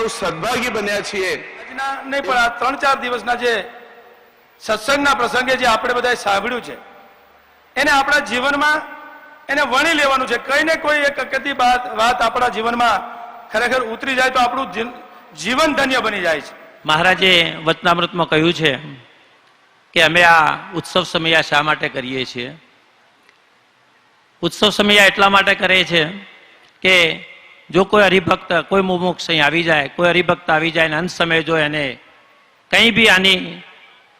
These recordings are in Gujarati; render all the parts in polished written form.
બહુ સદભાગી બન્યા છીએ. નહીં પણ આ 3-4 દિવસના જે સત્સંગના પ્રસંગે જે આપણે બધાએ સાંભળ્યું છે એને આપણા જીવનમાં એને વણી લેવાનું છે. કઈ ને કોઈ એક અગત્ય વાત આપણા જીવનમાં ખરેખર ઉતરી જાય તો આપણું જીવન ધન્ય બની જાય છે. મહારાજે વચનામૃતમાં કહ્યું છે કે અમે આ ઉત્સવ સમયા શા માટે કરીએ છીએ. ઉત્સવ સમયા એટલા માટે કરે છે કે જો કોઈ હરિભક્ત, કોઈ મુમુક્ષ અહીં આવી જાય, કોઈ હરિભક્ત આવી જાય અને અંત સમયે જો એને કંઈ બી આની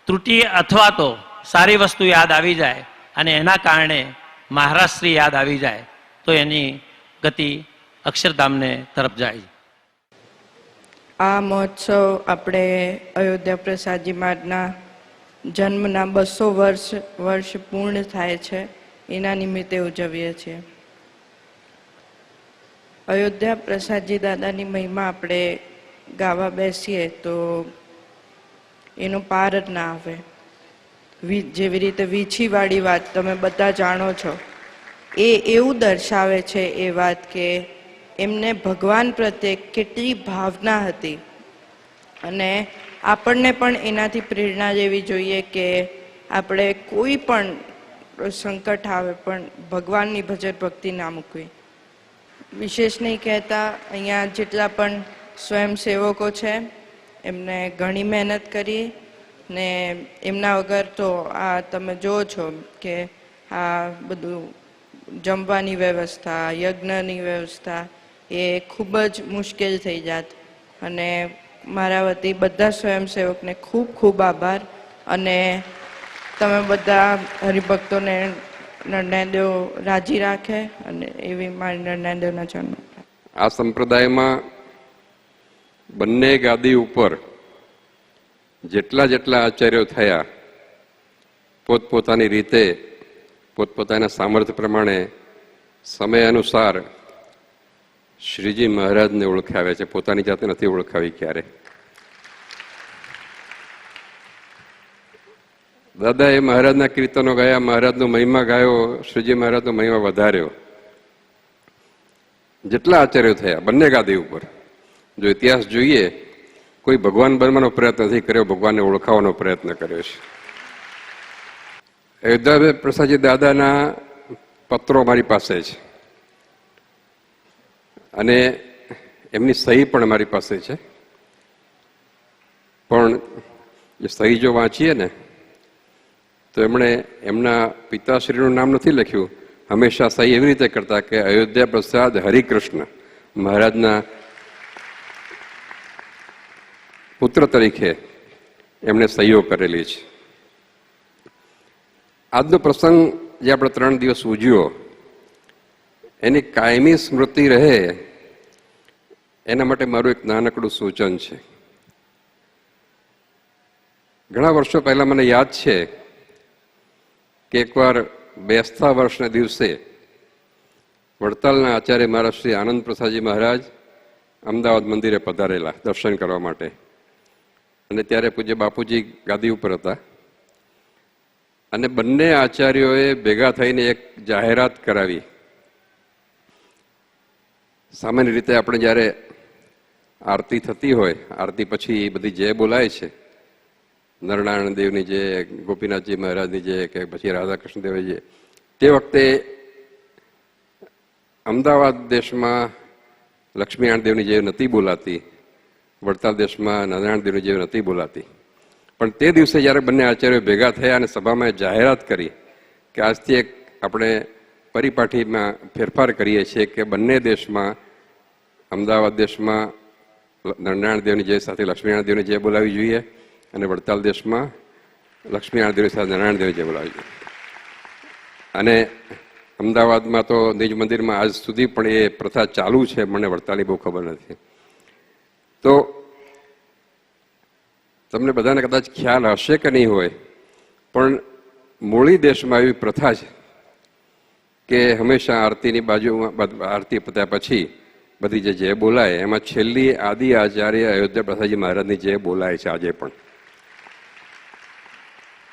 ત્રુટિ અથવા તો સારી વસ્તુ યાદ આવી જાય અને એના કારણે મહારાજ શ્રી યાદ આવી જાય તો એની ગતિ અક્ષરધામને તરફ જાય. આ મહોત્સવ આપણે અયોધ્યા પ્રસાદજી મહારાજના જન્મના 200 વર્ષ પૂર્ણ થાય છે એના નિમિત્તે ઉજવીએ છીએ. અયોધ્યા પ્રસાદજી દાદાની મહિમા આપણે ગાવા બેસીએ તો એનો પાર જ ના આવે. જેવી રીતે વીછીવાળી વાત તમે બધા જાણો છો, એ એવું દર્શાવે છે એ વાત કે એમને ભગવાન પ્રત્યે કેટલી ભાવના હતી. અને આપણને પણ એનાથી પ્રેરણા લેવી જોઈએ કે આપણે કોઈ પણ સંકટ આવે પણ ભગવાનની ભજન ભક્તિ ના મૂકવી. વિશેષ નહીં કહેતા, અહીંયા જેટલા પણ સ્વયંસેવકો છે એમને ઘણી મહેનત કરી ને એમના વગર તો આ તમે જુઓ છો કે આ બધું જમવાની વ્યવસ્થા, યજ્ઞની વ્યવસ્થા એ ખૂબ જ મુશ્કેલ થઈ જાત. અને મારા વતી બધા સ્વયંસેવકને ખૂબ ખૂબ આભાર. અને તમે બધા હરિભક્તોને નરનાદેવ રાજી રાખે અને એવી મારી નરનાદેવના જન્મ. આ સંપ્રદાયમાં બંને ગાદી ઉપર જેટલા આચાર્યો થયા પોતપોતાની રીતે પોતપોતાના સામર્થ્ય પ્રમાણે સમય અનુસાર શ્રીજી મહારાજને ઓળખાવ્યા છે. પોતાની જાતે નથી ઓળખાવી ક્યારે. દાદાએ મહારાજના કીર્તનો ગાયા, મહારાજનો મહિમા ગાયો, શ્રીજી મહારાજનો મહિમા વધાર્યો. જેટલા આચાર્યો થયા બંને ગાદી ઉપર, જો ઇતિહાસ જોઈએ, કોઈ ભગવાન બનવાનો પ્રયત્ન નથી કર્યો, ભગવાનને ઓળખાવાનો પ્રયત્ન કર્યો છે. અયોધ્યા પ્રસાદજી દાદાના પત્રો મારી પાસે છે અને એમની સહી પણ મારી પાસે છે. પણ એ સહી જો વાંચીએ ને તો એમણે એમના પિતાશ્રીનું નામ નથી લખ્યું. હંમેશા સહી એવી રીતે કરતા કે અયોધ્યા પ્રસાદ હરિકૃષ્ણ મહારાજના પુત્ર તરીકે એમણે સહીઓ કરેલી છે. આજનો પ્રસંગ જે આપણે 3 દિવસ ઉજવ્યો એની કાયમી સ્મૃતિ રહે એના માટે મારું એક નાનકડું સૂચન છે. ઘણા વર્ષો પહેલા મને યાદ છે કે એકવાર બેસતા વર્ષના દિવસે વડતાલના આચાર્ય મહારાજ શ્રી આનંદ પ્રસાદજી મહારાજ અમદાવાદ મંદિરે પધારેલા દર્શન કરવા માટે. અને ત્યારે પૂજ્ય બાપુજી ગાદી ઉપર હતા અને બંને આચાર્યોએ ભેગા થઈને એક જાહેરાત કરાવી. સામાન્ય રીતે આપણે જ્યારે આરતી થતી હોય, આરતી પછી બધી જય બોલાય છે, નરનારાયણ દેવની જય, ગોપીનાથજી મહારાજની જય કે પછી રાધાકૃષ્ણ દેવની જય. તે વખતે અમદાવાદ દેશમાં લક્ષ્મીનારાયણ દેવની જય નથી બોલાતી, વડતાલ દેશમાં નારાયણ દેવની જય નથી બોલાતી. પણ તે દિવસે જ્યારે બંને આચાર્યો ભેગા થયા અને સભામાં જાહેરાત કરી કે આજથી એક આપણે પરિપાટીમાં ફેરફાર કરીએ છીએ કે બંને દેશમાં, અમદાવાદ દેશમાં નારાયણ દેવની જય સાથે લક્ષ્મીનારાયણ દેવની જય બોલાવી જોઈએ અને વડતાલ દેશમાં લક્ષ્મીનારાયણ દેવની સાથે નારાયણ દેવની જય બોલાવી જોઈએ. અને અમદાવાદમાં તો નિજ મંદિરમાં આજ સુધી પણ એ પ્રથા ચાલુ છે. મને વડતાલની બહુ ખબર નથી. તો તમને બધાને કદાચ ખ્યાલ હશે કે નહીં હોય, પણ મૂળી દેશમાં એવી પ્રથા છે કે હંમેશા આરતીની બાજુમાં, આરતી પત્યા પછી બધી જે જય બોલાય એમાં છેલ્લી આદિ આચાર્ય અયોધ્યા પ્રસાદજી મહારાજની જય બોલાય છે આજે પણ.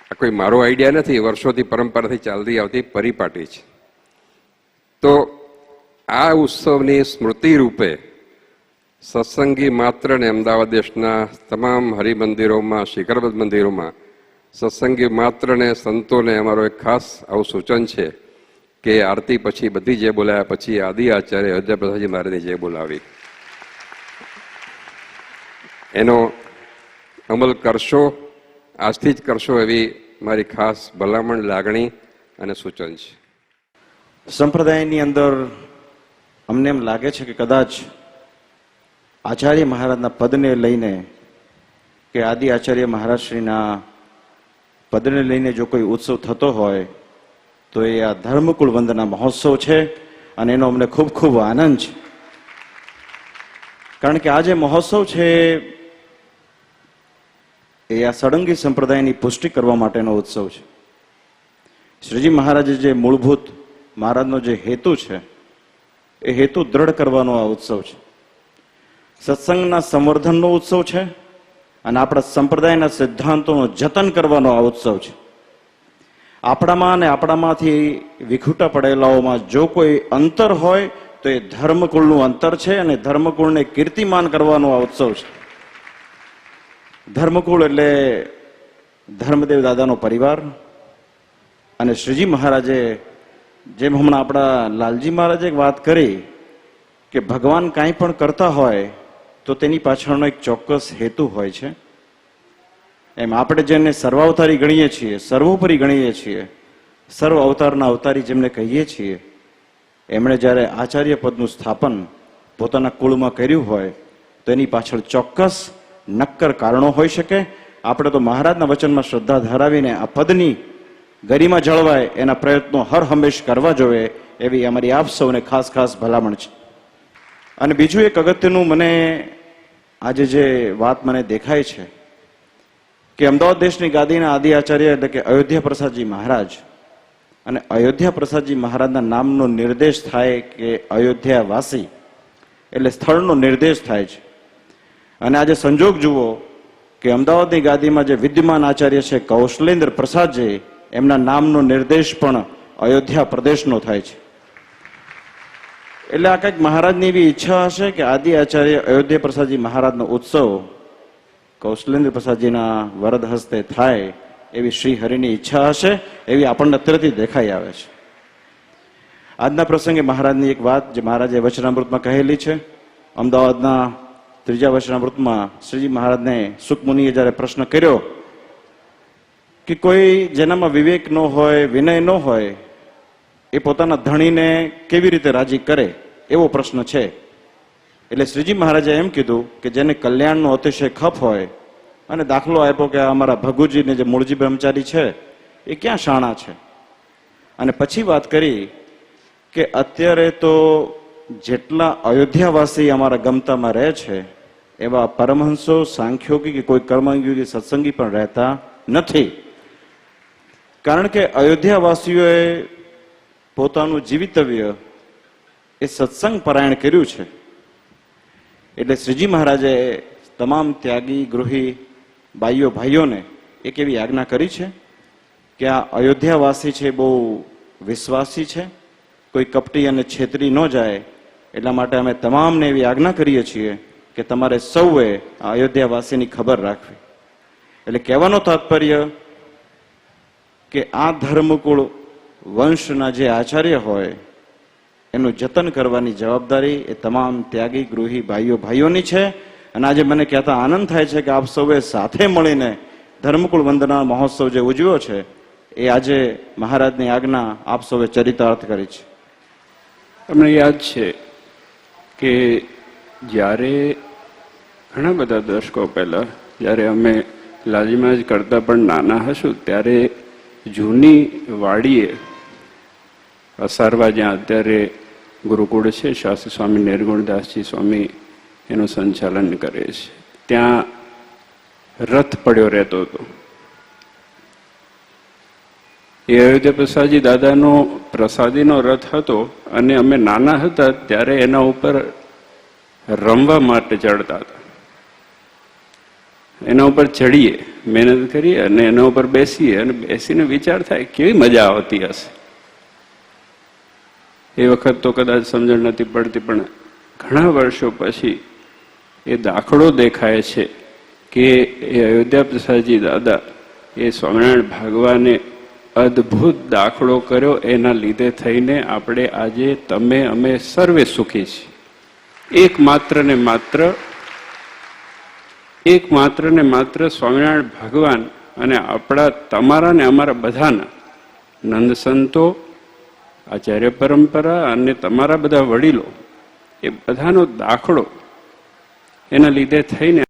આ કોઈ મારો આઈડિયા નથી, વર્ષોથી પરંપરાથી ચાલતી આવતી પરિપાટી છે. તો આ ઉત્સવની સ્મૃતિ રૂપે સત્સંગી માત્ર ને અમદાવાદ દેશના તમામ હરિમંદિરોમાં, શિખરબદ્ધ મંદિરોમાં સત્સંગી માત્ર ને સંતોને અમારો એક ખાસ આવું સૂચન છે કે આરતી પછી બધી જે બોલાયા પછી આદિ આચાર્ય અયોધ્યા પ્રસાદજી મહારાજની જે બોલાવી એનો અમલ કરશો, આજથી જ કરશો એવી મારી ખાસ ભલામણ, લાગણી અને સૂચન છે. સંપ્રદાયની અંદર અમને એમ લાગે છે કે કદાચ આચાર્ય મહારાજના પદને લઈને કે આદિ આચાર્ય મહારાજશ્રીના પદને લઈને જો કોઈ ઉત્સવ થતો હોય તો એ આ ધર્મકુળ વંદના મહોત્સવ છે અને એનો અમને ખૂબ ખૂબ આનંદ છે. કારણ કે આ જે મહોત્સવ છે એ આ સળંગી સંપ્રદાયની પુષ્ટિ કરવા માટેનો ઉત્સવ છે. શ્રીજી મહારાજે જે મૂળભૂત મહારાજનો જે હેતુ છે એ હેતુ દ્રઢ કરવાનો આ ઉત્સવ છે. સત્સંગના સંવર્ધનનો ઉત્સવ છે અને આપણા સંપ્રદાયના સિદ્ધાંતોનું જતન કરવાનો આ ઉત્સવ છે. આપણામાં અને આપણામાંથી વિખૂટા પડેલાઓમાં જો કોઈ અંતર હોય તો એ ધર્મકુળનું અંતર છે અને ધર્મકુળને કીર્તિમાન કરવાનો આ ઉત્સવ છે. ધર્મકુળ એટલે ધર્મદેવ દાદાનો પરિવાર અને શ્રીજી મહારાજે જેમ હમણાં આપણા લાલજી મહારાજે વાત કરી કે ભગવાન કાંઈ પણ કરતા હોય તો તેની પાછળનો એક ચોક્કસ હેતુ હોય છે. એમ આપણે જેને સર્વાવતારી ગણીએ છીએ, સર્વોપરી ગણીએ છીએ, સર્વ અવતારના અવતારી જેમને કહીએ છીએ, એમણે જ્યારે આચાર્ય પદનું સ્થાપન પોતાના કુળમાં કર્યું હોય તો એની પાછળ ચોક્કસ નક્કર કારણો હોઈ શકે. આપણે તો મહારાજના વચનમાં શ્રદ્ધા ધરાવીને આ પદની ગરિમા જળવાય એના પ્રયત્નો હર હંમેશ કરવા જોઈએ એવી અમારી આપ સૌને ખાસ ખાસ ભલામણ છે. અને બીજું એક અગત્યનું મને આજે જે વાત મને દેખાય છે કે અમદાવાદ દેશની ગાદીના આદિ આચાર્ય એટલે કે અયોધ્યા પ્રસાદજી મહારાજ અને અયોધ્યા પ્રસાદજી મહારાજના નામનો નિર્દેશ થાય કે અયોધ્યા વાસી એટલે સ્થળનો નિર્દેશ થાય છે. અને આજે સંજોગ જુઓ કે અમદાવાદની ગાદીમાં જે વિદ્યમાન આચાર્ય છે કૌશલેન્દ્ર પ્રસાદજી, એમના નામનો નિર્દેશ પણ અયોધ્યા પ્રદેશનો થાય છે. એટલે આ કંઈક મહારાજની એવી ઈચ્છા હશે કે આદિ આચાર્ય અયોધ્યા પ્રસાદજી મહારાજનો ઉત્સવ કૌશલેન્દ્ર પ્રસાદજીના વરદ હસ્તે થાય એવી શ્રી હરિની ઈચ્છા હશે એવી આપણને અત્યારથી દેખાઈ આવે છે. આજના પ્રસંગે મહારાજની એક વાત જે મહારાજે વચનામૃતમાં કહેલી છે, અમદાવાદના ત્રીજા વચનામૃતમાં શ્રીજી મહારાજને સુખમુનિએ જ્યારે પ્રશ્ન કર્યો કે કોઈ જેનામાં વિવેક ન હોય, વિનય ન હોય, એ પોતાના ધણીને કેવી રીતે રાજી કરે એવો પ્રશ્ન છે. એટલે શ્રીજી મહારાજે એમ કીધું કે જેને કલ્યાણનો અતિશય ખપ હોય અને દાખલો આપ્યો કે અમારા ભગુજીને જે મૂળજી બ્રહ્મચારી છે એ ક્યાં શાણા છે. અને પછી વાત કરી કે અત્યારે તો જેટલા અયોધ્યાવાસી અમારા ગમતામાં રહે છે એવા પરમહંસો, સાંખ્યોગી કે કોઈ કર્મયોગી સત્સંગી પણ રહેતા નથી. કારણ કે અયોધ્યાવાસીઓએ પોતાનું જીવિતવ્ય એ સત્સંગ પરાયણ કર્યું છે. એટલે શ્રીજી મહારાજે તમામ ત્યાગી ગૃહી બાઈઓ ભાઈઓને એક એવી આજ્ઞા કરી છે કે આ અયોધ્યાવાસી છે બહુ વિશ્વાસી છે, કોઈ કપટી અને છેતરી ન જાય. એટલા માટે અમે તમામને એવી આજ્ઞા કરીએ છીએ કે તમારે સૌએ આ અયોધ્યાવાસીની ખબર રાખવી. એટલે કહેવાનો તાત્પર્ય કે આ ધર્મકુળ વંશના જે આચાર્ય હોય એનું જતન કરવાની જવાબદારી એ તમામ ત્યાગી ગૃહી ભાઈઓની છે. અને આજે મને કહેતા આનંદ થાય છે કે આપ સૌએ સાથે મળીને ધર્મકુળ વંદના મહોત્સવ જે ઉજવ્યો છે એ આજે મહારાજની આજ્ઞા આપ સૌએ ચરિતાર્થ કરી છે. તમને યાદ છે કે જ્યારે ઘણા બધા દશકો પહેલા જ્યારે અમે લાલીમાં જ કરતા પણ નાના હશું ત્યારે જૂની વાડીએ અસારવા જ્યાં અત્યારે ગુરુકુળ છે, શાસ્ત્રી સ્વામી નિર્ગુણદાસજી સ્વામી એનું સંચાલન કરે છે, ત્યાં રથ પડ્યો રહેતો હતો. એ અયોધ્યા પ્રસાદજી દાદાનો પ્રસાદીનો રથ હતો અને અમે નાના હતા ત્યારે એના ઉપર રમવા માટે ચડતા હતા. એના ઉપર ચડીએ, મહેનત કરીએ અને એના ઉપર બેસીએ અને બેસીને વિચાર થાય કેવી મજા આવતી હશે. એ વખત તો કદાચ સમજણ નથી પડતી, પણ ઘણા વર્ષો પછી એ દાખલો દેખાય છે કે એ અયોધ્યા પ્રસાદજી દાદા એ સ્વામિનારાયણ ભગવાને અદ્ભુત દાખલો કર્યો, એના લીધે થઈને આપણે આજે તમે અમે સર્વે સુખી છીએ. એકમાત્ર ને માત્ર સ્વામિનારાયણ ભગવાન અને આપણા તમારા ને અમારા બધાના નંદ સંતો, આચાર્ય પરંપરા અને તમારા બધા વડીલો, એ બધાનો દાખલો એના લીધે થઈને